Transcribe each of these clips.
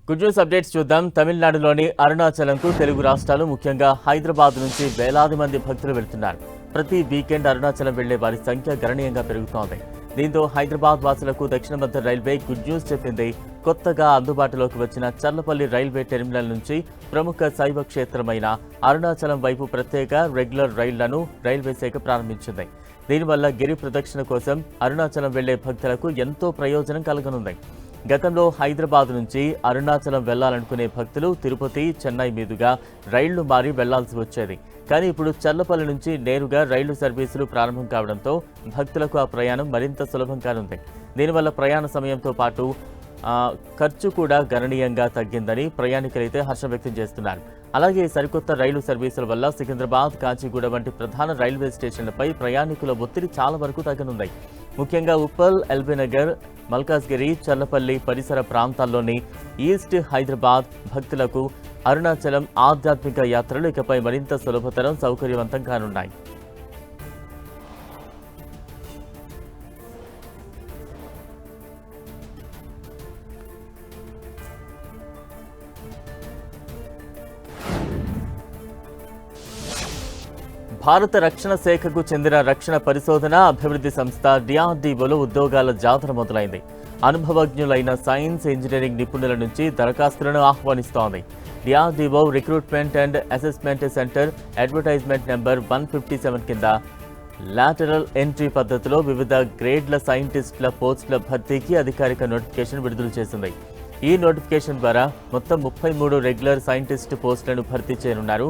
Good news updates చూద్దాం. తమిళనాడులోని అరుణాచలంకు తెలుగు రాష్ట్రాలు ముఖ్యంగా హైదరాబాద్ నుంచి వేలాది మంది భక్తులు వెళ్తున్నారు. ప్రతి వీకెండ్ అరుణాచలం వెళ్లే వారి సంఖ్య గణనీయంగా పెరుగుతోంది. దీంతో హైదరాబాద్ వాసులకు దక్షిణ మధ్య రైల్వే గుడ్ న్యూస్ చెప్పింది. కొత్తగా అందుబాటులోకి వచ్చిన చర్లపల్లి రైల్వే టెర్మినల్ నుంచి ప్రముఖ శైవ క్షేత్రమైన అరుణాచలం వైపు ప్రత్యేక రెగ్యులర్ రైళ్లను రైల్వే శాఖ ప్రారంభించింది. దీనివల్ల గిరి ప్రదక్షిణ కోసం అరుణాచలం వెళ్లే భక్తులకు ఎంతో ప్రయోజనం కలగనుంది. గతంలో హైదరాబాద్ నుంచి అరుణాచలం వెళ్లాలనుకునే భక్తులు తిరుపతి, చెన్నై మీదుగా రైళ్లు మారి వెళ్లాల్సి వచ్చేది. కానీ ఇప్పుడు చర్లపల్లి నుంచి నేరుగా రైళ్లు సర్వీసులు ప్రారంభం కావడంతో భక్తులకు ఆ ప్రయాణం మరింత సులభం కానుంది. దీనివల్ల ప్రయాణ సమయంతో పాటు ఖర్చు కూడా గణనీయంగా తగ్గిందని ప్రయాణికులైతే హర్షం వ్యక్తం చేస్తున్నారు. అలాగే సరికొత్త రైలు సర్వీసుల వల్ల సికింద్రాబాద్, కాచిగూడ వంటి ప్రధాన రైల్వే స్టేషన్లపై ప్రయాణికుల ఒత్తిడి చాలా వరకు తగ్గనుంది. ముఖ్యంగా ఉప్పల్, ఎల్బీనగర్, మల్కాజ్గిరి, చర్లపల్లి పరిసర ప్రాంతాల్లోని ఈస్ట్ హైదరాబాద్ భక్తులకు అరుణాచలం ఆధ్యాత్మిక యాత్రలు ఇకపై మరింత సులభతరం, సౌకర్యవంతం కానున్నాయి. భారత రక్షణ శాఖకు చెందిన రక్షణ పరిశోధన అభివృద్ధి సంస్థ డిఆర్డీఓలో ఉద్యోగాల జాతర మొదలైంది. అనుభవజ్ఞులైన సైన్స్, ఇంజనీరింగ్ నిపుణుల నుంచి దరఖాస్తులను ఆహ్వానిస్తోంది. DRDO recruitment and assessment centre advertisement number 157 కింద లాటరల్ ఎంట్రీ పద్ధతిలో వివిధ గ్రేడ్ల సైంటిస్టుల పోస్టుల భర్తీకి అధికారిక నోటిఫికేషన్ విడుదల చేసింది. ఈ నోటిఫికేషన్ ద్వారా మొత్తం 33 రెగ్యులర్ సైంటిస్టు పోస్టులను భర్తీ చేయనున్నారు.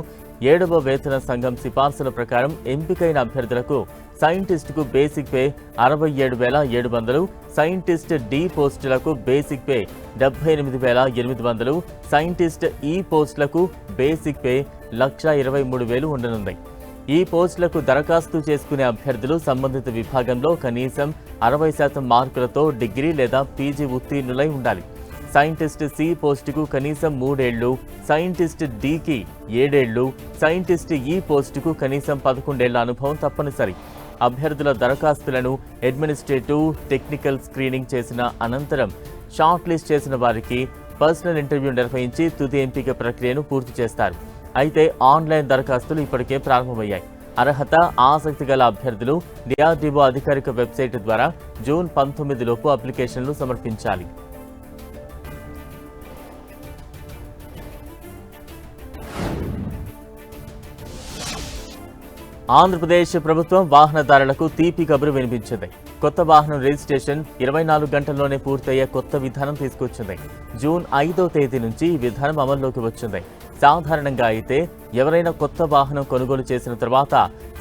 7వ వేతన సంఘం సిఫార్సుల ప్రకారం ఎంపికైన అభ్యర్థులకు సైంటిస్టుకు బేసిక్ పే 67,700, సైంటిస్ట్ డి పోస్టులకు బేసిక్ పే 78,800, సైంటిస్ట్ ఈ పోస్టులకు బేసిక్ పే 1,23,000 ఉండనుంది. ఈ పోస్టులకు దరఖాస్తు చేసుకునే అభ్యర్థులు సంబంధిత విభాగంలో కనీసం 60% మార్కులతో డిగ్రీ లేదా పీజీ ఉత్తీర్ణులై ఉండాలి. సైంటిస్ట్ సి పోస్టుకు కనీసం 3 ఏళ్లు, సైంటిస్ట్ డికి 7 ఏళ్లు, సైంటిస్ట్ ఈ పోస్టుకు కనీసం 11 ఏళ్ల అనుభవం తప్పనిసరి. అభ్యర్థుల దరఖాస్తులను అడ్మినిస్ట్రేటివ్, టెక్నికల్ స్క్రీనింగ్ చేసిన అనంతరం షార్ట్ లిస్ట్ చేసిన వారికి పర్సనల్ ఇంటర్వ్యూ నిర్వహించి తుది ఎంపిక ప్రక్రియను పూర్తి చేస్తారు. అయితే ఆన్లైన్ దరఖాస్తులు ఇప్పటికే ప్రారంభమయ్యాయి. అర్హత, ఆసక్తి గల అభ్యర్థులు డిఆర్డీఓ అధికారిక వెబ్సైట్ ద్వారా జూన్ 19 లోపు అప్లికేషన్లు సమర్పించాలి. ఆంధ్రప్రదేశ్ ప్రభుత్వం వాహనదారులకు తీపి కబురు వినిపించింది. కొత్త వాహనం రిజిస్ట్రేషన్ 24 గంటల్లోనే పూర్తయ్యే కొత్త విధానం తీసుకొచ్చింది. జూన్ 5వ తేదీ నుంచి ఈ విధానం అమల్లోకి వచ్చింది. సాధారణంగా అయితే ఎవరైనా కొత్త వాహనం కొనుగోలు చేసిన తర్వాత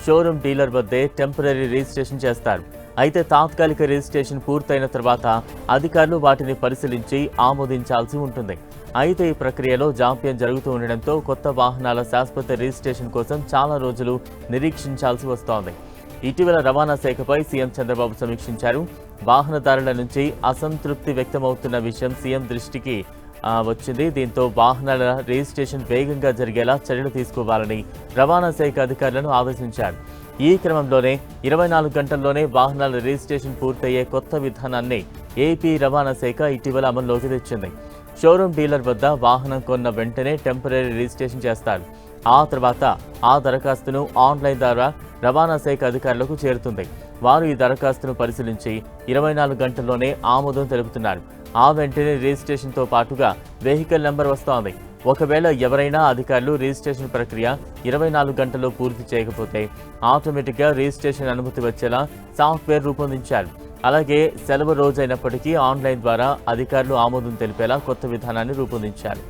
షోరూమ్ డీలర్ వద్దే టెంపరరీ రిజిస్ట్రేషన్ చేస్తారు. అయితే తాత్కాలిక రిజిస్ట్రేషన్ పూర్తయిన తర్వాత అధికారులు వాటిని పరిశీలించి ఆమోదించాల్సి ఉంటుంది. అయితే ఈ ప్రక్రియలో జాప్యం జరుగుతూ ఉండడంతో కొత్త వాహనాల శాశ్వత రిజిస్ట్రేషన్ కోసం చాలా రోజులు నిరీక్షించాల్సి వస్తోంది. ఇటీవల రవాణా శాఖపై సీఎం చంద్రబాబు సమీక్షించారు. వాహనదారుల నుంచి అసంతృప్తి వ్యక్తమవుతున్న విషయం సీఎం దృష్టికి వచ్చింది. దీంతో వాహనాల రిజిస్ట్రేషన్ వేగంగా జరిగేలా చర్యలు తీసుకోవాలని రవాణా శాఖ అధికారులను ఆదేశించారు. ఈ క్రమంలోనే 24 గంటల్లోనే వాహనాల రిజిస్ట్రేషన్ పూర్తయ్యే కొత్త విధానాన్ని ఏపీ రవాణా శాఖ ఇటీవల అమల్లోకి తెచ్చింది. షోరూమ్ డీలర్ వద్ద వాహనం కొన్న వెంటనే టెంపరరీ రిజిస్ట్రేషన్ చేస్తారు. ఆ తర్వాత ఆ దరఖాస్తును ఆన్లైన్ ద్వారా రవాణా శాఖ అధికారులకు చేరుతుంది. వారు ఈ దరఖాస్తును పరిశీలించి 24 గంటల్లోనే ఆమోదం తెలుపుతున్నారు. ఆ వెంటనే రిజిస్ట్రేషన్తో పాటుగా వెహికల్ నెంబర్ వస్తోంది. ఒకవేళ ఎవరైనా అధికారులు రిజిస్ట్రేషన్ ప్రక్రియ 24 గంటల్లో పూర్తి చేయకపోతే ఆటోమేటిక్గా రిజిస్ట్రేషన్ అనుమతి వచ్చేలా సాఫ్ట్వేర్ రూపొందించారు. అలాగే సెలవు రోజైనప్పటికీ ఆన్లైన్ ద్వారా అధికారులు ఆమోదం తెలిపేలా కొత్త విధానాన్ని రూపొందించారు.